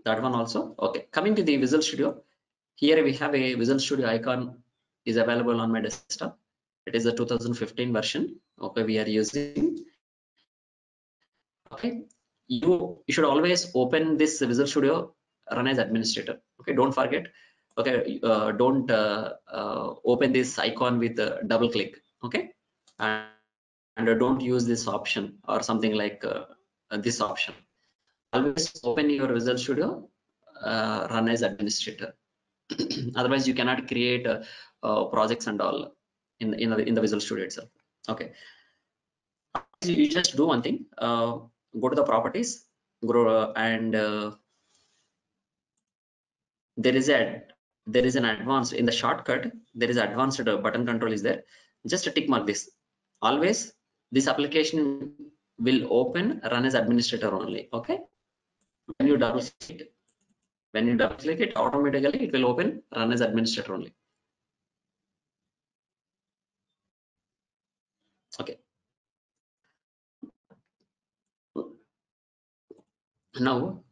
that one also. Okay, coming to the Visual Studio, here we have a Visual Studio icon is available on my desktop. It is a 2015 version. Okay, we are using. Okay, you should always open this Visual Studio, run as administrator. Okay, don't forget. Okay, don't open this icon with a double click. Okay, and don't use this option or something like this option. Always open your Visual Studio, run as administrator. Otherwise, you cannot create projects and all in the Visual Studio itself. Okay, you just do one thing. Go to the properties, and there is an advanced in the shortcut. There is advanced button control is there. Just tick mark this. Always this application will open run as administrator only. Okay, when you double click it, automatically it will open run as administrator only. Okay, now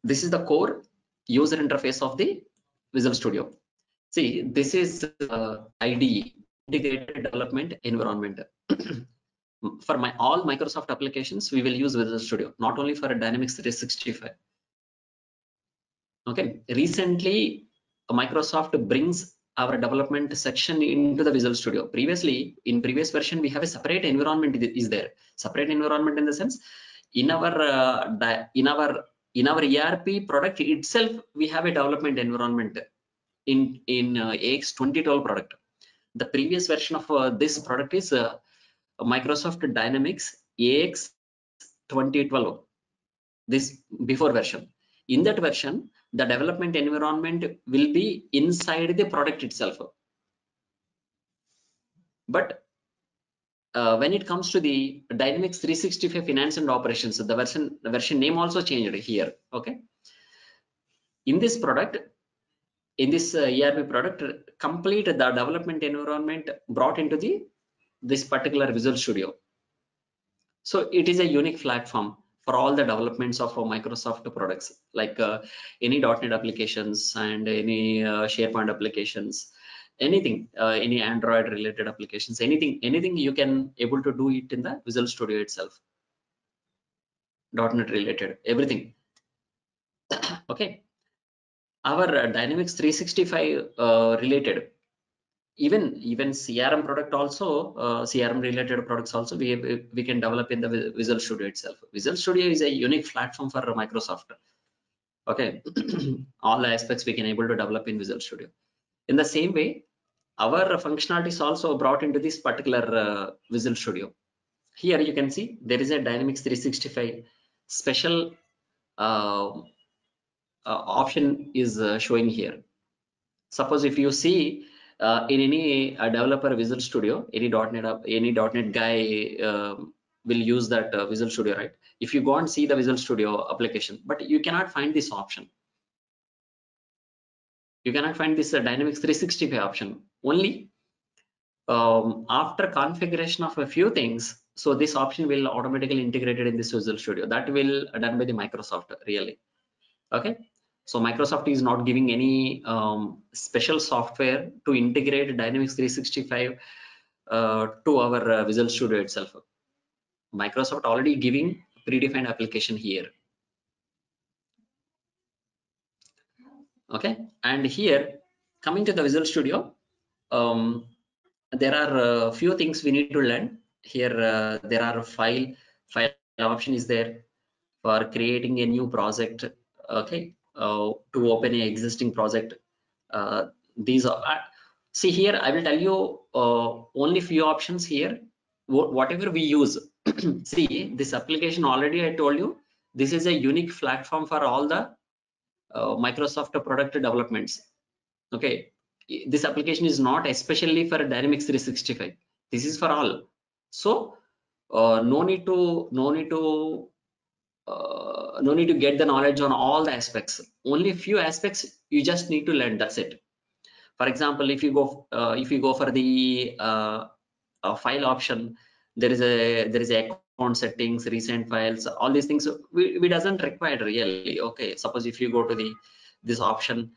this is the core user interface of the Visual Studio. See, this is IDE, integrated development environment. For all Microsoft applications, we will use Visual Studio, not only for Dynamics 365. Okay, recently Microsoft brings our development section into the Visual Studio. Previously, in previous version, we have a separate environment is there. Separate environment in the sense, in our ERP product itself, we have a development environment in AX 2012 product. The previous version of this product is Microsoft Dynamics AX 2012. This before version. In that version, the development environment will be inside the product itself. But when it comes to the Dynamics 365 Finance and Operations, the version name also changed here. Okay. In this product, in this ERP product, complete the development environment brought into this particular Visual Studio. So it is a unique platform for all the developments of Microsoft products, like any .NET applications and any SharePoint applications, anything, any Android related applications, anything you can able to do it in the Visual Studio itself. .NET related, everything. Okay. Our Dynamics 365 related, even CRM product also, CRM related products also, we can develop in the Visual Studio itself. Visual Studio is a unique platform for Microsoft. Okay, all the aspects we can able to develop in Visual Studio. In the same way, our functionality is also brought into this particular Visual Studio. Here you can see there is a Dynamics 365 special option is showing here. Suppose if you see in any developer Visual Studio, any .NET guy will use that Visual Studio, right? If you go and see the Visual Studio application, but you cannot find this option. You cannot find this Dynamics 365 option. Only after configuration of a few things, so this option will automatically integrated in this Visual Studio. That will done by the Microsoft really. Okay. So Microsoft is not giving any special software to integrate Dynamics 365 to our Visual Studio itself. Microsoft already giving predefined application here. Okay, and here coming to the Visual Studio, there are a few things we need to learn. Here there are file option is there for creating a new project. Okay. To open an existing project, these are see here I will tell you only few options here. Whatever we use. See, this application already I told you this is a unique platform for all the Microsoft product developments. Okay, this application is not especially for Dynamics 365. This is for all. So no need to get the knowledge on all the aspects. Only few aspects you just need to learn. That's it. For example, if you go for the file option, there is a account settings, recent files, all these things we doesn't require really. Okay, suppose if you go to the this option,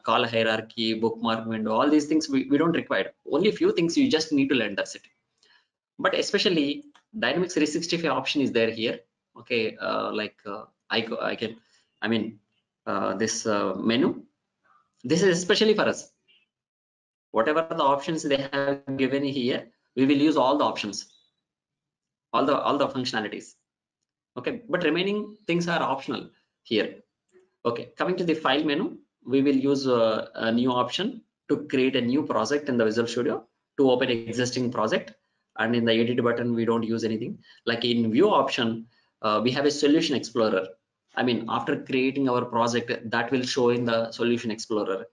call hierarchy, bookmark window, all these things we don't require. Only a few things you just need to learn, that's it. But especially Dynamics 365 option is there here. Okay, I can, I mean, this menu, this is especially for us. Whatever the options they have given here, we will use all the options, all the functionalities. Okay, but remaining things are optional here. Okay, coming to the file menu, we will use a new option to create a new project in the Visual Studio, to open an existing project. And in the edit button, we don't use anything. Like in view option, we have a solution explorer. I mean, after creating our project, that will show in the solution explorer.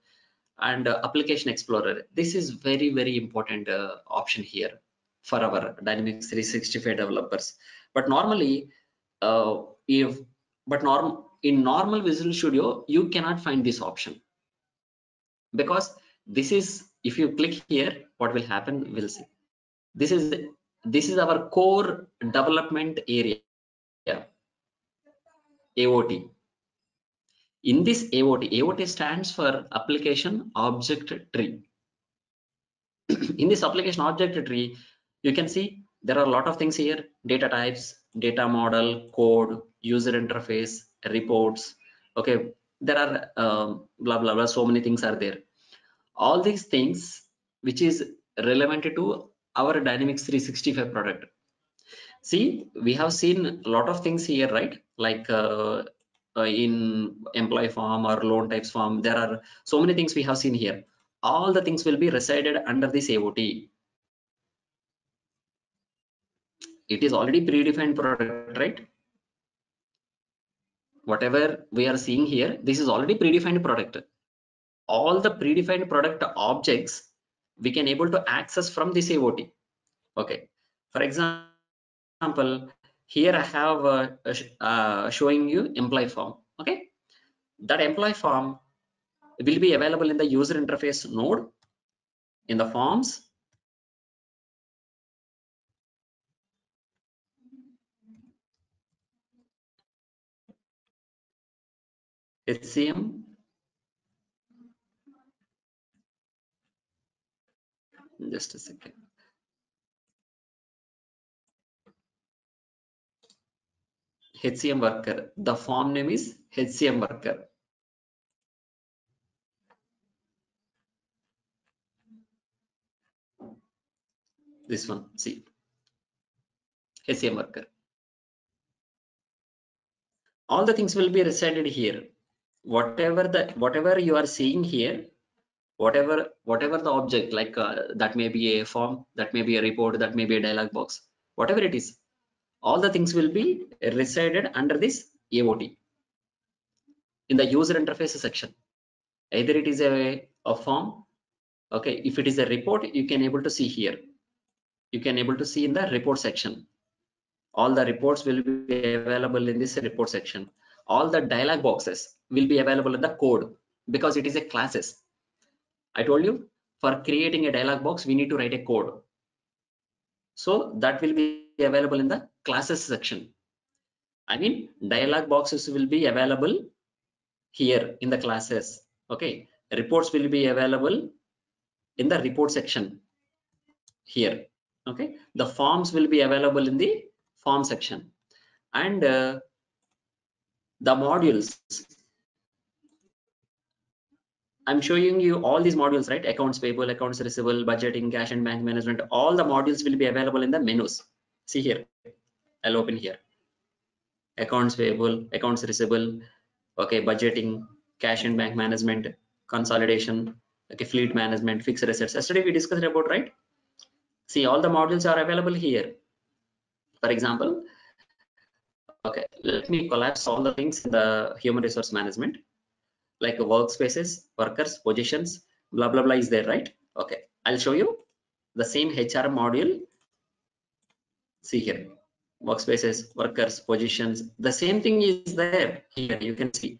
And application explorer, this is very important option here for our Dynamics 365 developers. But normally, if but in normal Visual Studio, you cannot find this option, because this is, if you click here, what will happen, we'll see. This is our core development area, AOT. In this AOT stands for application object tree. In this application object tree, you can see there are a lot of things here: data types, data model, code, user interface, reports. Okay, there are blah blah blah, so many things are there. All these things which is relevant to our Dynamics 365 product. See, we have seen a lot of things here, right? Like in employee form or loan types form, there are so many things we have seen here. All the things will be resided under this AOT. It is already predefined product, right? Whatever we are seeing here, this is already predefined product. All the predefined product objects we can able to access from this AOT. Okay, for example, here I have showing you employee form. Okay, that employee form will be available in the user interface node, in the forms, HCM, just a second, HCM worker. The form name is HCM worker. This one, see, HCM worker. All the things will be resided here. Whatever you are seeing here, whatever the object, like that may be a form, that may be a report, that may be a dialog box, whatever it is, all the things will be resided under this AOT in the user interface section. Either it is a form, okay, if it is a report, you can able to see here, you can able to see in the report section. All the reports will be available in this report section. All the dialog boxes will be available in the code, because it is a classes. I told you, for creating a dialog box, we need to write a code. So that will be available in the classes section. I mean, dialog boxes will be available here in the classes. Okay, reports will be available in the report section here. Okay, the forms will be available in the form section, and the modules, I'm showing you all these modules, right? Accounts payable, accounts receivable, budgeting, cash and bank management. All the modules will be available in the menus. See here, I'll open here. Accounts payable, accounts receivable, okay, budgeting, cash and bank management, consolidation, okay, fleet management, fixed assets. Yesterday we discussed about, right? See, all the modules are available here. For example, okay, let me collapse all the things in the human resource management, like workspaces, workers, positions, blah blah blah is there, right? Okay, I'll show you the same HR module. See here, workspaces, workers, positions, the same thing is there here. You can see.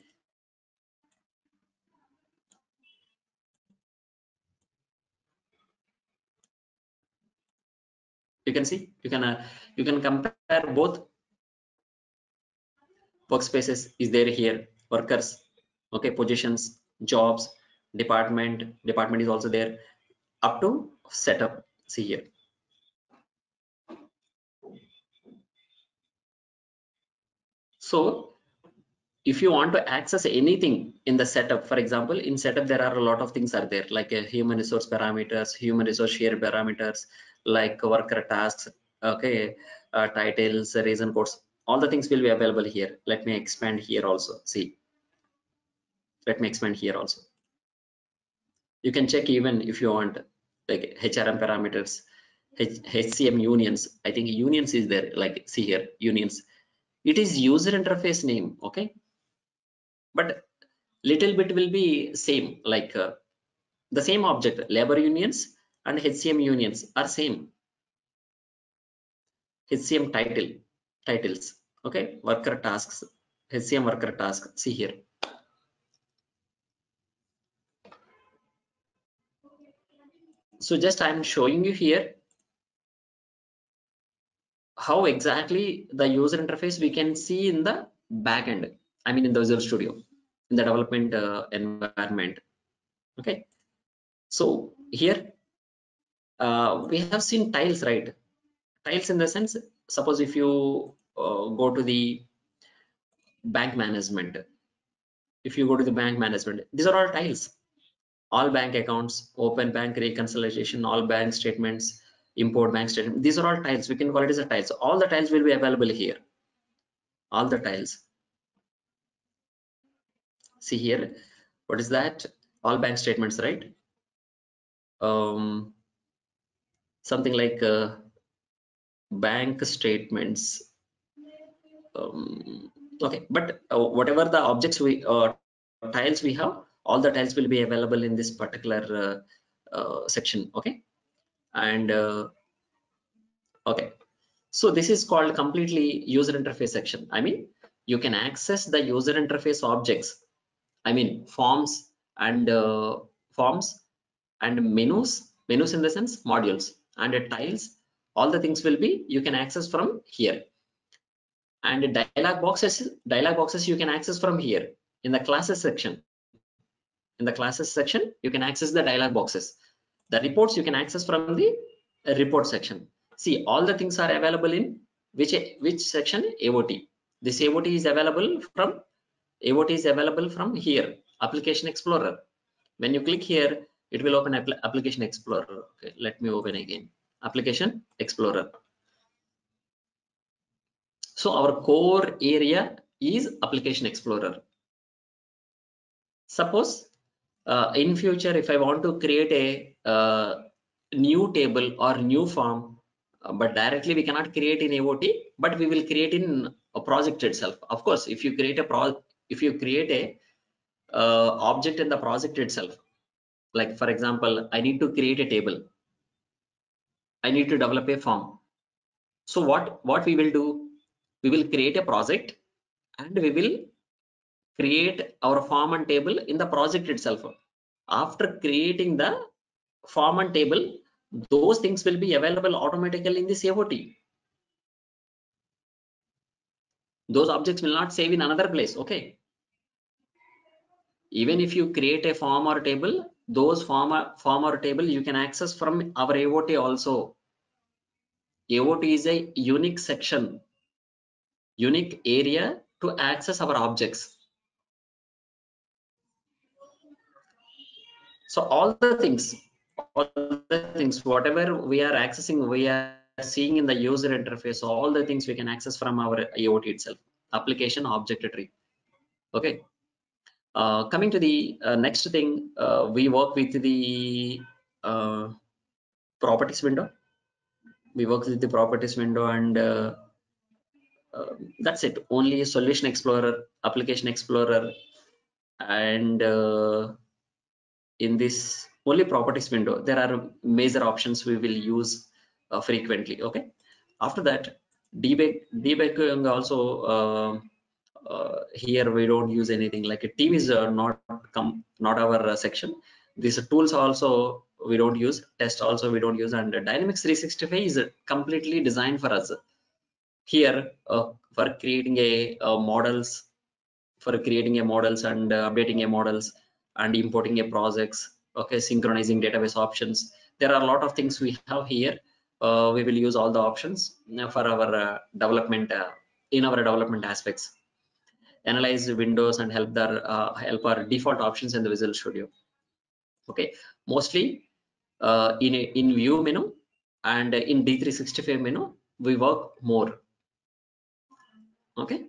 You can see, you can compare both workspaces is there here, workers, okay, positions, jobs, department is also there, up to setup. See here. So if you want to access anything in the setup, for example, in setup there are a lot of things are there, like human resource parameters, human resource share parameters, like worker tasks, okay, titles, reason codes, all the things will be available here. Let me expand here also. See, let me expand here also. You can check even if you want, like HRM parameters, HCM unions. I think unions is there, like see here, unions. It is user interface name, okay, but little bit will be same, like the same object. Labor unions and HCM unions are same. HCM titles, okay, worker tasks, HCM worker task. See here. So just I am showing you here how exactly the user interface we can see in the backend. I mean in the Visual Studio, in the development environment. Okay. So here we have seen tiles, right? Tiles in the sense, suppose if you go to the bank management, if you go to the bank management, these are all tiles. All bank accounts, open bank reconciliation, all bank statements, import bank statement. These are all tiles. We can call it as a tiles. All the tiles will be available here. All the tiles. See here, what is that? All bank statements, right? Something like bank statements. Okay, but whatever the objects we tiles we have, all the tiles will be available in this particular section. Okay, and okay, so this is called completely user interface section. I mean, you can access the user interface objects. I mean, forms and menus in the sense modules and tiles. All the things will be you can access from here. And dialog boxes you can access from here in the classes section. In the classes section, you can access the dialog boxes. The reports you can access from the report section. See, all the things are available in which section? AOT. This AOT is available from here, Application Explorer. When you click here, it will open Application Explorer. Okay, let me open again. Application Explorer. So our core area is Application Explorer. Suppose in future, if I want to create a new table or new form, but directly we cannot create in AOT, but we will create in a project itself. Of course, if you create a object in the project itself, like for example, I need to create a table, I need to develop a form. So what we will do? We will create a project and we will create our form and table in the project itself. After creating the form and table, those things will be available automatically in this AOT. Those objects will not save in another place. Okay. Even if you create a form or table, those form or table you can access from our AOT also. AOT is a unique section, unique area to access our objects. So all the things, whatever we are accessing, we are seeing in the user interface, all the things we can access from our AOT itself, application object tree. Okay. Coming to the next thing, we work with the properties window. We work with the properties window, and that's it. Only Solution Explorer, Application Explorer, and in this only properties window, there are major options we will use frequently. Okay. After that, debugging also. Here we don't use anything, like a team is not our section. These tools also we don't use, test also we don't use, and Dynamics 365 is completely designed for us. Here for creating models, and updating a models and importing a projects, okay, synchronizing database options. There are a lot of things we have here. We will use all the options for our development, in our development aspects. Analyze windows and help our default options in the Visual Studio. Okay, mostly in view menu and in D365 menu we work more. Okay.